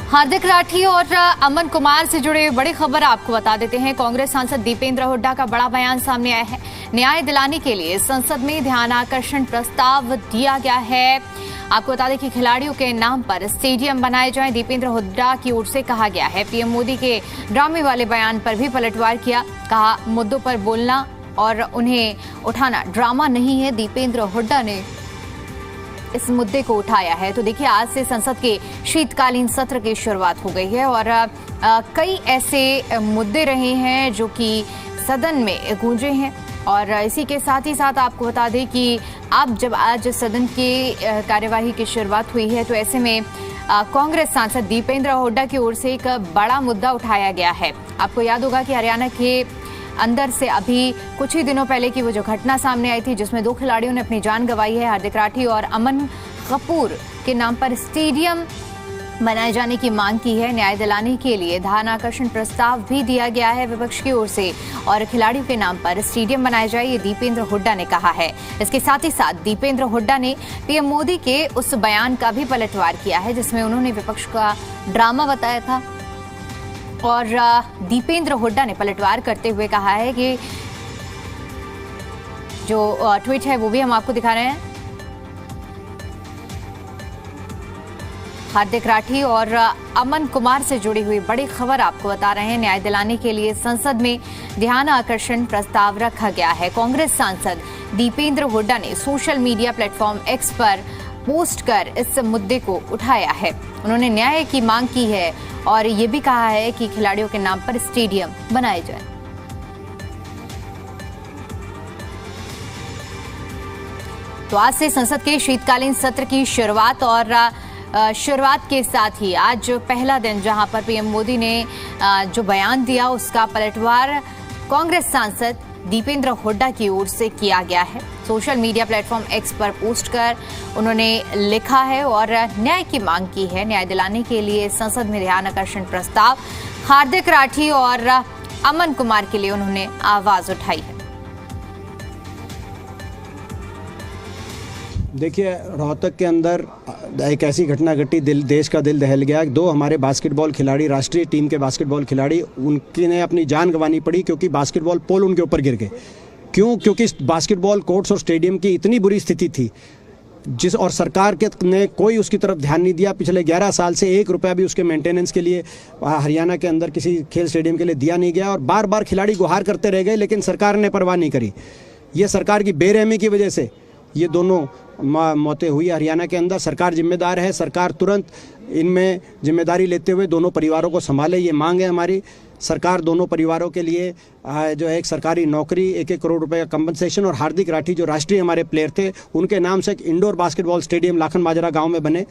हार्दिक राठी और अमन कुमार से जुड़े बड़ी खबर आपको बता देते हैं। कांग्रेस सांसद दीपेंद्र हुड्डा का बड़ा बयान सामने आया है। न्याय दिलाने के लिए संसद में ध्यान आकर्षण प्रस्ताव दिया गया है। आपको बता दें कि खिलाड़ियों के नाम पर स्टेडियम बनाए जाएं। दीपेंद्र हुड्डा की ओर से कहा गया है। पीएम मोदी के ड्रामे वाले बयान पर भी पलटवार किया। कहा, मुद्दों पर बोलना और उन्हें उठाना ड्रामा नहीं है। दीपेंद्र हुड्डा ने इस मुद्दे को उठाया है। तो देखिए, आज से संसद के शीतकालीन सत्र की शुरुआत हो गई है और कई ऐसे मुद्दे रहे हैं जो कि सदन में गूंजे हैं। और इसी के साथ ही साथ आपको बता दें कि जब आज सदन की कार्यवाही की शुरुआत हुई है तो ऐसे में कांग्रेस सांसद दीपेंद्र हुड्डा की ओर से एक बड़ा मुद्दा उठाया गया है। आपको याद होगा कि हरियाणा के अंदर से अभी कुछ ही दिनों पहले की वो जो घटना सामने आई थी जिसमें 2 खिलाड़ियों ने अपनी जान गंवाई है। हार्दिक राठी और अमन कपूर के नाम पर स्टेडियम बनाए जाने की मांग की है। न्याय दिलाने के लिए ध्यान आकर्षण प्रस्ताव भी दिया गया है विपक्ष की ओर से और खिलाड़ियों के नाम पर स्टेडियम बनाया जाए, ये दीपेंद्र हुड्डा ने कहा है। इसके साथ ही साथ दीपेंद्र हुड्डा ने पीएम मोदी के उस बयान का भी पलटवार किया है जिसमें उन्होंने विपक्ष का ड्रामा बताया था। और दीपेंद्र हुड्डा ने पलटवार करते हुए कहा है कि जो ट्वीट है वो भी हम आपको दिखा रहे हैं। हार्दिक राठी और अमन कुमार से जुड़ी हुई बड़ी खबर आपको बता रहे हैं। न्याय दिलाने के लिए संसद में ध्यान आकर्षण प्रस्ताव रखा गया है। कांग्रेस सांसद दीपेंद्र हुड्डा ने सोशल मीडिया प्लेटफॉर्म एक्स पर पोस्ट कर इस मुद्दे को उठाया है। उन्होंने न्याय की मांग की है और ये भी कहा है कि खिलाड़ियों के नाम पर स्टेडियम बनाए जाए। तो आज से संसद के शीतकालीन सत्र की शुरुआत और शुरुआत के साथ ही आज पहला दिन जहां पर पीएम मोदी ने जो बयान दिया उसका पलटवार कांग्रेस सांसद दीपेंद्र हुड्डा की ओर से किया गया है। सोशल मीडिया प्लेटफॉर्म एक्स पर पोस्ट कर उन्होंने लिखा है और न्याय की मांग की है। न्याय दिलाने के लिए संसद में ध्यान आकर्षण प्रस्ताव हार्दिक राठी और अमन कुमार के लिए उन्होंने आवाज उठाई है। देखिए, रोहतक के अंदर एक ऐसी घटना घटी, देश का दिल दहल गया। 2 हमारे बास्केटबॉल खिलाड़ी, राष्ट्रीय टीम के बास्केटबॉल खिलाड़ी, उनकी ने अपनी जान गंवानी पड़ी क्योंकि बास्केटबॉल पोल उनके ऊपर गिर गए। क्योंकि बास्केटबॉल कोर्ट्स और स्टेडियम की इतनी बुरी स्थिति थी और सरकार ने कोई उसकी तरफ ध्यान नहीं दिया। पिछले 11 साल से 1 रुपया भी उसके मेंटेनेंस के लिए हरियाणा के अंदर किसी खेल स्टेडियम के लिए दिया नहीं गया और बार बार खिलाड़ी गुहार करते रह गए लेकिन सरकार ने परवाह नहीं करी। ये सरकार की बेरहमी की वजह से ये दोनों मौतें हुई हरियाणा के अंदर। सरकार जिम्मेदार है, सरकार तुरंत इनमें जिम्मेदारी लेते हुए दोनों परिवारों को संभाले, ये मांग है हमारी। सरकार दोनों परिवारों के लिए जो है एक सरकारी नौकरी, 1-1 करोड़ रुपए का कंपनसेशन और हार्दिक राठी जो राष्ट्रीय हमारे प्लेयर थे उनके नाम से एक इंडोर बास्केटबॉल स्टेडियम लाखन माजरा गाँव में बने।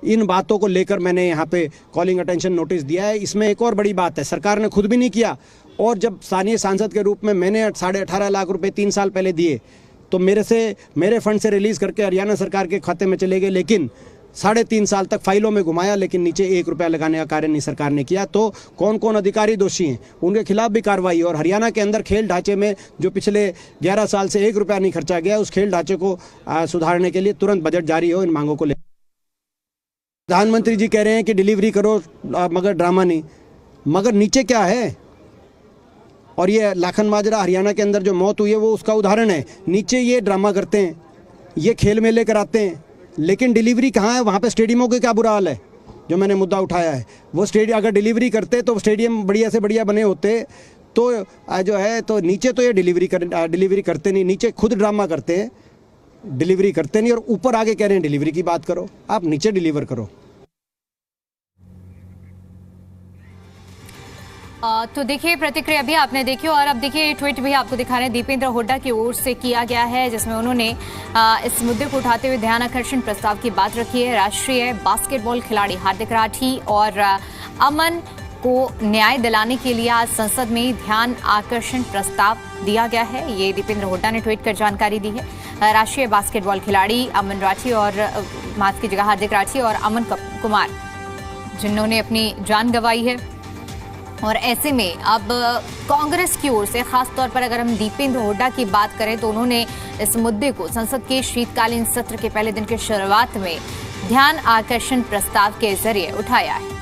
इन बातों को लेकर मैंने यहाँ पे कॉलिंग अटेंशन नोटिस दिया है। इसमें एक और बड़ी बात है, सरकार ने खुद भी नहीं किया और जब स्थानीय सांसद के रूप में मैंने 18.5 लाख रुपये 3 साल पहले दिए तो मेरे फंड से रिलीज़ करके हरियाणा सरकार के खाते में चले गए, लेकिन 3.5 साल तक फाइलों में घुमाया लेकिन नीचे 1 रुपया लगाने का कार्य नहीं सरकार ने किया। तो कौन कौन अधिकारी दोषी हैं उनके खिलाफ भी कार्रवाई। और हरियाणा के अंदर खेल ढांचे में जो पिछले 11 साल से 1 रुपया नहीं खर्चा गया, उस खेल ढांचे को सुधारने के लिए तुरंत बजट जारी हो। इन मांगों को लेकर प्रधानमंत्री जी कह रहे हैं कि डिलीवरी करो मगर ड्रामा नहीं, मगर नीचे क्या है। और ये लाखन माजरा हरियाणा के अंदर जो मौत हुई है वो उसका उदाहरण है। नीचे ये ड्रामा करते हैं, ये खेल मेले कराते हैं, लेकिन डिलीवरी कहाँ है। वहाँ पे स्टेडियमों के क्या बुरा हाल है जो मैंने मुद्दा उठाया है। वो स्टेडियम अगर डिलीवरी करते तो स्टेडियम बढ़िया से बढ़िया बने होते तो जो है तो नीचे तो ये डिलीवरी करते नहीं, नीचे खुद ड्रामा करते हैं, डिलीवरी करते नहीं और ऊपर आगे कह रहे हैं डिलीवरी की बात करो। आप नीचे डिलीवर करो। तो देखिए, प्रतिक्रिया भी आपने देखी और अब देखिए ट्वीट भी आपको दिखा रहे हैं। दीपेंद्र हुड्डा की ओर से किया गया है जिसमें उन्होंने इस मुद्दे को उठाते हुए ध्यान आकर्षण प्रस्ताव की बात रखी है। राष्ट्रीय बास्केटबॉल खिलाड़ी हार्दिक राठी और अमन को न्याय दिलाने के लिए आज संसद में ध्यान आकर्षण प्रस्ताव दिया गया है। ये दीपेंद्र हुड्डा ने ट्वीट कर जानकारी दी है। राष्ट्रीय बास्केटबॉल खिलाड़ी अमन राठी और माफ कीजिएगा हार्दिक राठी और अमन कुमार जिन्होंने अपनी जान गंवाई है। और ऐसे में अब कांग्रेस की ओर से खास तौर पर अगर हम दीपेंद्र हुड्डा की बात करें तो उन्होंने इस मुद्दे को संसद के शीतकालीन सत्र के पहले दिन की शुरुआत में ध्यान आकर्षण प्रस्ताव के जरिए उठाया है।